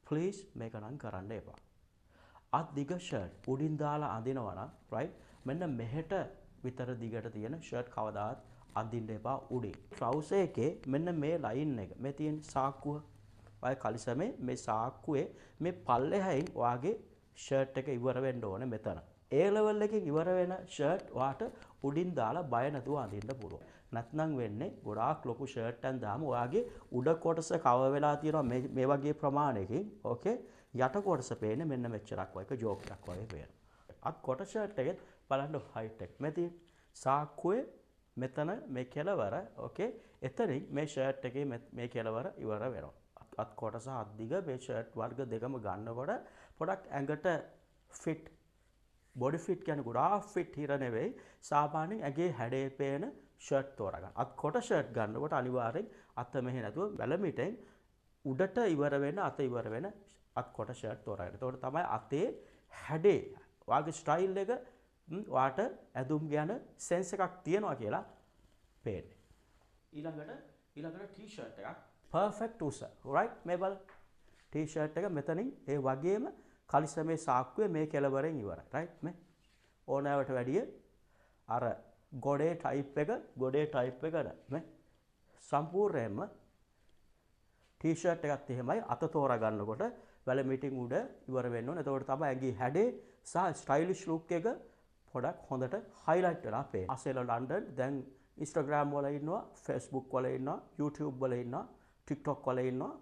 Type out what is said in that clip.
please මේක නම් කරන්න එපා. අත් දිග ෂර්ට් උඩින් දාලා අඳිනවා නම් right මෙන්න මෙහෙට විතර දිගට තියෙන ෂර්ට් කවදාවත් අඳින්න එපා උඩින්. trouser එකේ මෙන්න මේ line එක මේ තියෙන සාක්කුව ඔය කලිසමේ මේ සාක්කුවේ මේ පල්ලෙහායින් ඔයාගේ ෂර්ට් එක ඉවර වෙන්න ඕනේ මෙතන. A level එකකින් ඉවර වෙන ෂර්ට් ඔයාට උඩින් දාලා බය නැතුව අඳින්න පුළුවන්. නැත්නම් වෙන්නේ ගොඩාක් ලොකු ෂර්ට් එකක් දාම ඔයාගේ උඩ කොටස කවර් වෙලා තියෙනවා මේ වගේ ප්‍රමාණයකින්. ඕකේ යට කොටස පේන්නේ මෙන්න මෙච්චරක් වගේ ජෝක් එකක් වගේ පේනවා. අත් කොට ෂර්ට් එකෙත් බලන්න හයිට් එක. මේ තියෙන සාක්කුවේ මෙතන මේ කෙලවර ඕකේ එතනින් මේ ෂර්ට් එකේ මේ කෙලවර ඉවර වෙනවා. අත් කොටස අත් දිග මේ ෂර්ට් වර්ග දෙකම ගන්නකොට පොඩක් ඇඟට ෆිට් බොඩි ෆිට් කියන්නේ ගොඩාක් ෆිට් හිර නෙවෙයි සාමාන්‍යයෙන් ඇගේ හැඩේ පේන ෂර්ට් තෝරගන්න. අත් කොට ෂර්ට් ගන්නකොට අනිවාර්යෙන් අත මෙහෙ නැතුව වැලමිටෙන් උඩට ඉවර වෙන අත ඉවර වෙන අත් කොට ෂර්ට් තෝරගන්න. එතකොට තමයි අතේ හැඩේ වාගේ ස්ටයිල් එක වාට ඇඳුම් ගැන සෙන්ස් එකක් තියනවා කියලා පේන්නේ. ඊළඟට ටී-ෂර්ට් එකක් perfect user right මේ බල ටී-ෂර්ට් එක මෙතනින් ඒ වගේම කලිසමේ සාක්කුවේ මේ කෙළවරෙන් ඉවරයි right මේ ඕනෑවට වැඩිය අර ගොඩේ ටයිප් එක මේ සම්පූර්ණයෙන්ම ටී-ෂර්ට් එකත් එහෙමයි අත තෝරා ගන්නකොට වැලමිටින් උඩ ඉවර වෙන්න ඕනේ. එතකොට තමයි ඇඟේ හැඩේ සහ ස්ටයිලිෂ් ලුක් එක පොඩක් හොඳට highlight වෙලා පේන්නේ. අසෙල ලන්ඩන් දැන් Instagram වල ඉන්නවා, Facebook වල ඉන්නවා, YouTube වල ඉන්නවා, TikTok වල ඉන්නවා.